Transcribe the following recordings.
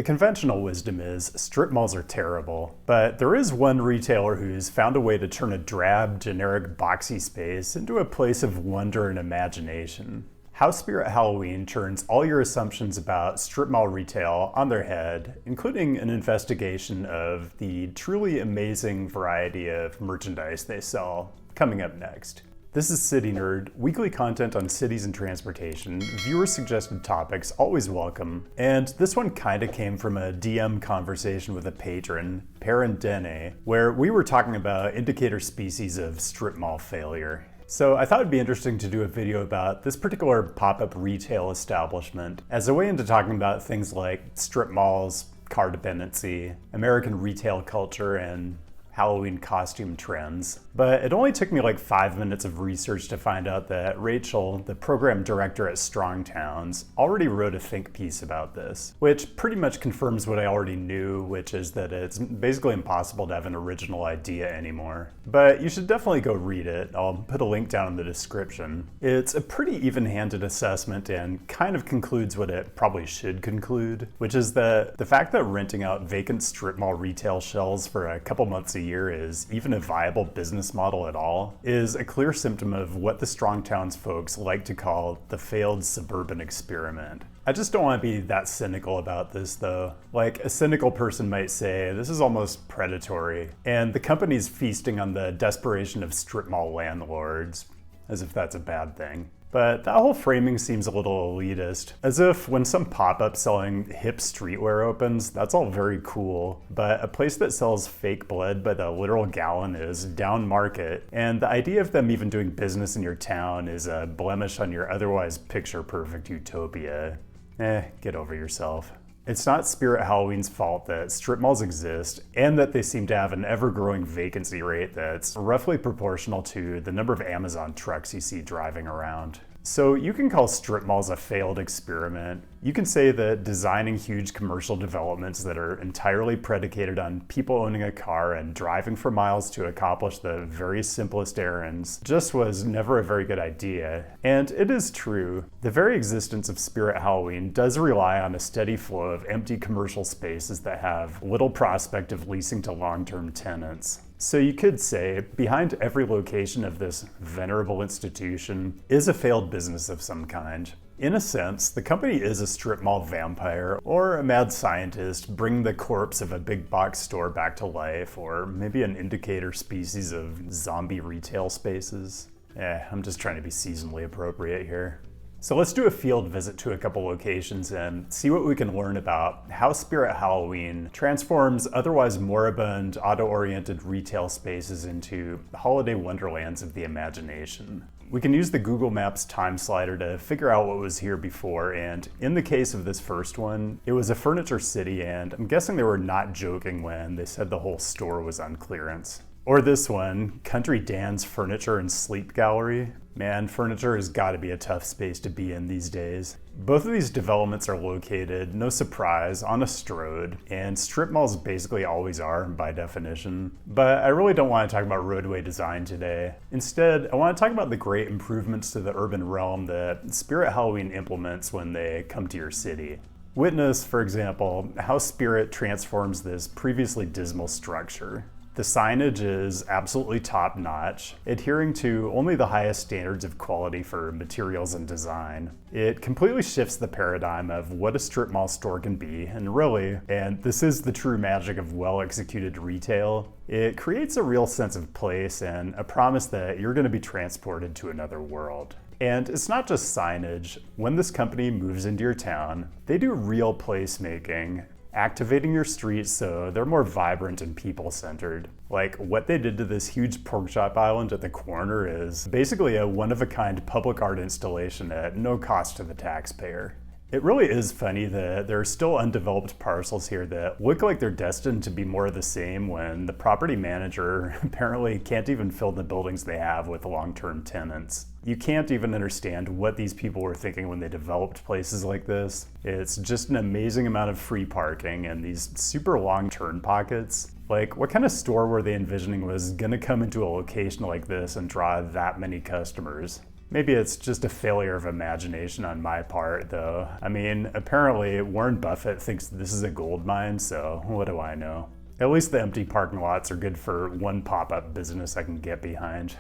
The conventional wisdom is strip malls are terrible, but there is one retailer who's found a way to turn a drab, generic, boxy space into a place of wonder and imagination. How Sprit Halloween turns all your assumptions about strip mall retail on their head, including an investigation of the truly amazing variety of merchandise they sell, coming up next. This is CityNerd, weekly content on cities and transportation, viewer-suggested topics, always welcome. And this one kinda came from a DM conversation with a patron, Dene, where we were talking about indicator species of strip mall failure. So I thought it'd be interesting to do a video about this particular pop-up retail establishment as a way into talking about things like strip malls, car dependency, American retail culture, and Halloween costume trends. But it only took me like 5 minutes of research to find out that Rachel, the program director at Strong Towns, already wrote a think piece about this, which pretty much confirms what I already knew, which is that it's basically impossible to have an original idea anymore. But you should definitely go read it. I'll put a link down in the description. It's a pretty even-handed assessment and kind of concludes what it probably should conclude, which is that the fact that renting out vacant strip mall retail shells for a couple months a year is even a viable business model at all is a clear symptom of what the Strong Towns folks like to call the failed suburban experiment. I just don't want to be that cynical about this though. Like, a cynical person might say, this is almost predatory, and the company's feasting on the desperation of strip mall landlords, as if that's a bad thing. But that whole framing seems a little elitist, as if when some pop-up selling hip streetwear opens, that's all very cool, but a place that sells fake blood by the literal gallon is down market, and the idea of them even doing business in your town is a blemish on your otherwise picture-perfect utopia. Get over yourself. It's not Sprit Halloween's fault that strip malls exist and that they seem to have an ever-growing vacancy rate that's roughly proportional to the number of Amazon trucks you see driving around. So you can call strip malls a failed experiment. You can say that designing huge commercial developments that are entirely predicated on people owning a car and driving for miles to accomplish the very simplest errands just was never a very good idea. And it is true. The very existence of Sprit Halloween does rely on a steady flow of empty commercial spaces that have little prospect of leasing to long-term tenants. So you could say, behind every location of this venerable institution is a failed business of some kind. In a sense, the company is a strip mall vampire, or a mad scientist bringing the corpse of a big box store back to life, or maybe an indicator species of zombie retail spaces. I'm just trying to be seasonally appropriate here. So let's do a field visit to a couple locations and see what we can learn about how Sprit Halloween transforms otherwise moribund, auto-oriented retail spaces into holiday wonderlands of the imagination. We can use the Google Maps time slider to figure out what was here before, and in the case of this first one, it was a furniture city, and I'm guessing they were not joking when they said the whole store was on clearance. Or this one, Country Dan's Furniture and Sleep Gallery. Man, furniture has got to be a tough space to be in these days. Both of these developments are located, no surprise, on a strode, and strip malls basically always are by definition. But I really don't want to talk about roadway design today. Instead, I want to talk about the great improvements to the urban realm that Sprit Halloween implements when they come to your city. Witness, for example, how Sprit transforms this previously dismal structure. The signage is absolutely top-notch, adhering to only the highest standards of quality for materials and design. It completely shifts the paradigm of what a strip mall store can be, and really, and this is the true magic of well-executed retail, it creates a real sense of place and a promise that you're going to be transported to another world. And it's not just signage. When this company moves into your town, they do real placemaking, activating your streets so they're more vibrant and people-centered. Like, what they did to this huge pork chop island at the corner is basically a one-of-a-kind public art installation at no cost to the taxpayer. It really is funny that there are still undeveloped parcels here that look like they're destined to be more of the same when the property manager apparently can't even fill the buildings they have with long-term tenants. You can't even understand what these people were thinking when they developed places like this. It's just an amazing amount of free parking and these super long turn pockets. Like, what kind of store were they envisioning was gonna come into a location like this and draw that many customers? Maybe it's just a failure of imagination on my part, though. I mean, apparently Warren Buffett thinks this is a gold mine, so what do I know? At least the empty parking lots are good for one pop-up business I can get behind.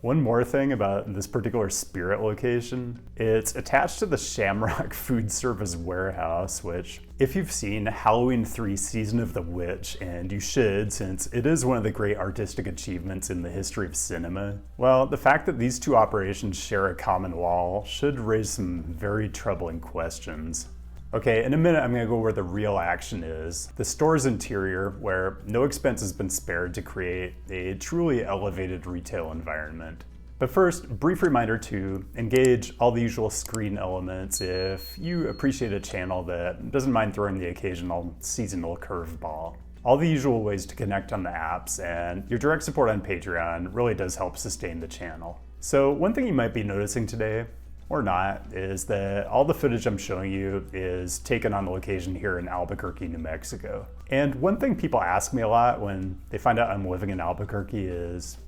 One more thing about this particular Spirit location, it's attached to the Shamrock Food Service warehouse, which, if you've seen Halloween 3 Season of the Witch, and you should since it is one of the great artistic achievements in the history of cinema, well, the fact that these two operations share a common wall should raise some very troubling questions. Okay, in a minute I'm gonna go where the real action is. The store's interior, where no expense has been spared to create a truly elevated retail environment. But first, brief reminder to engage all the usual screen elements if you appreciate a channel that doesn't mind throwing the occasional seasonal curveball. All the usual ways to connect on the apps, and your direct support on Patreon really does help sustain the channel. So one thing you might be noticing today, or not, is that all the footage I'm showing you is taken on location here in Albuquerque, New Mexico. And one thing people ask me a lot when they find out I'm living in Albuquerque is,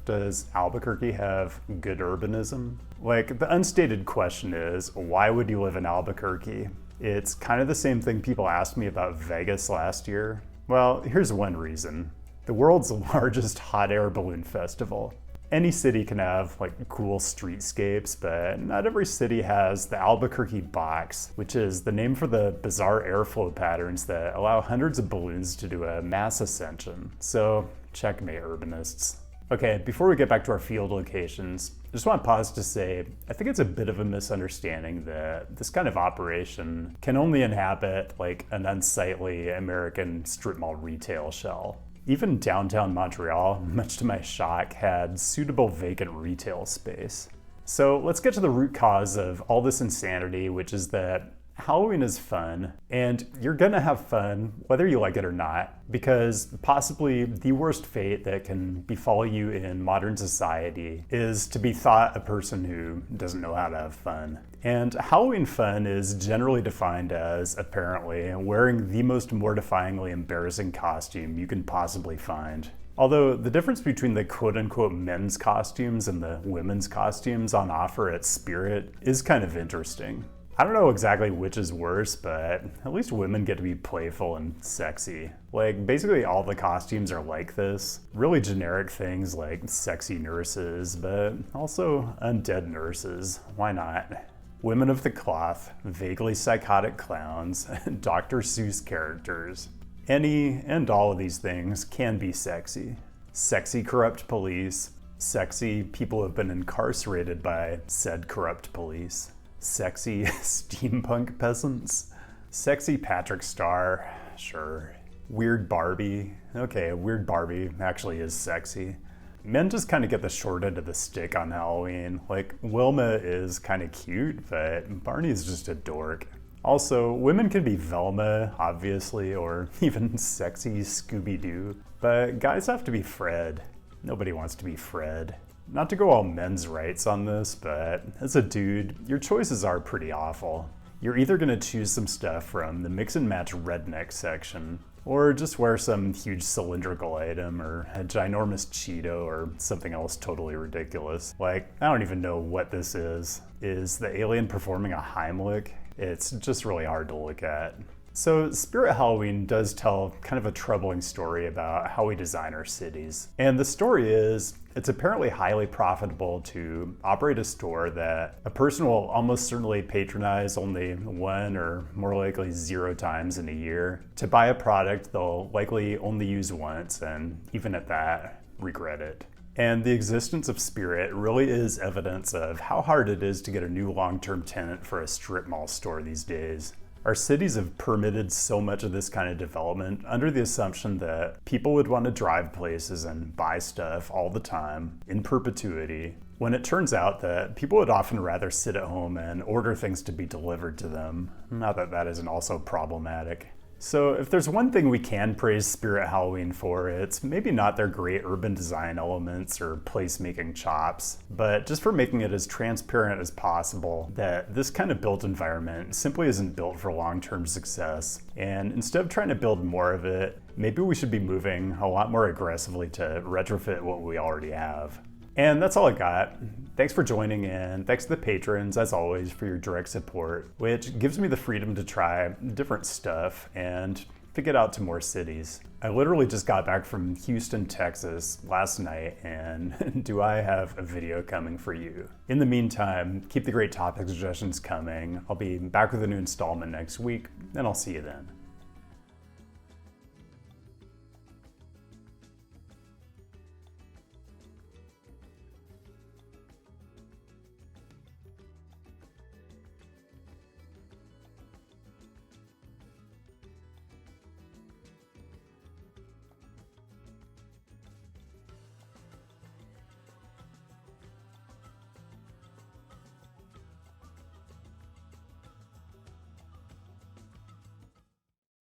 does Albuquerque have good urbanism? Like, the unstated question is, why would you live in Albuquerque? It's kind of the same thing people asked me about Vegas last year. Well, here's one reason. The world's largest hot air balloon festival. Any city can have like cool streetscapes, but not every city has the Albuquerque box, which is the name for the bizarre airflow patterns that allow hundreds of balloons to do a mass ascension. So checkmate, urbanists. Okay, before we get back to our field locations, I just want to pause to say, I think it's a bit of a misunderstanding that this kind of operation can only inhabit like an unsightly American strip mall retail shell. Even downtown Montreal, much to my shock, had suitable vacant retail space. So let's get to the root cause of all this insanity, which is that Halloween is fun, and you're gonna have fun whether you like it or not, because possibly the worst fate that can befall you in modern society is to be thought a person who doesn't know how to have fun. And Halloween fun is generally defined as, apparently, wearing the most mortifyingly embarrassing costume you can possibly find. Although the difference between the quote-unquote men's costumes and the women's costumes on offer at Spirit is kind of interesting. I don't know exactly which is worse, but at least women get to be playful and sexy. Like, basically all the costumes are like this. Really generic things like sexy nurses, but also undead nurses. Why not? Women of the cloth, vaguely psychotic clowns, Dr. Seuss characters. Any and all of these things can be sexy. Sexy corrupt police, sexy people who have been incarcerated by said corrupt police. Sexy steampunk peasants. Sexy Patrick Star, sure. Weird Barbie, okay, weird Barbie actually is sexy. Men just kind of get the short end of the stick on Halloween. Like, Wilma is kind of cute, but Barney is just a dork. Also, women can be Velma, obviously, or even sexy Scooby-Doo, but guys have to be Fred. Nobody wants to be Fred. Not to go all men's rights on this, but as a dude, your choices are pretty awful. You're either gonna choose some stuff from the mix and match redneck section, or just wear some huge cylindrical item, or a ginormous Cheeto, or something else totally ridiculous. Like, I don't even know what this is. Is the alien performing a Heimlich? It's just really hard to look at. So Spirit Halloween does tell kind of a troubling story about how we design our cities. And the story is, it's apparently highly profitable to operate a store that a person will almost certainly patronize only one or more likely 0 times in a year, to buy a product they'll likely only use once, and even at that, regret it. And the existence of Spirit really is evidence of how hard it is to get a new long-term tenant for a strip mall store these days. Our cities have permitted so much of this kind of development under the assumption that people would want to drive places and buy stuff all the time, in perpetuity, when it turns out that people would often rather sit at home and order things to be delivered to them. Not that that isn't also problematic. So if there's one thing we can praise Spirit Halloween for, it's maybe not their great urban design elements or placemaking chops, but just for making it as transparent as possible that this kind of built environment simply isn't built for long-term success. And instead of trying to build more of it, maybe we should be moving a lot more aggressively to retrofit what we already have. And that's all I got. Thanks for joining in. Thanks to the patrons, as always, for your direct support, which gives me the freedom to try different stuff and to get out to more cities. I literally just got back from Houston, Texas last night, and do I have a video coming for you. In the meantime, keep the great topic suggestions coming. I'll be back with a new installment next week, and I'll see you then.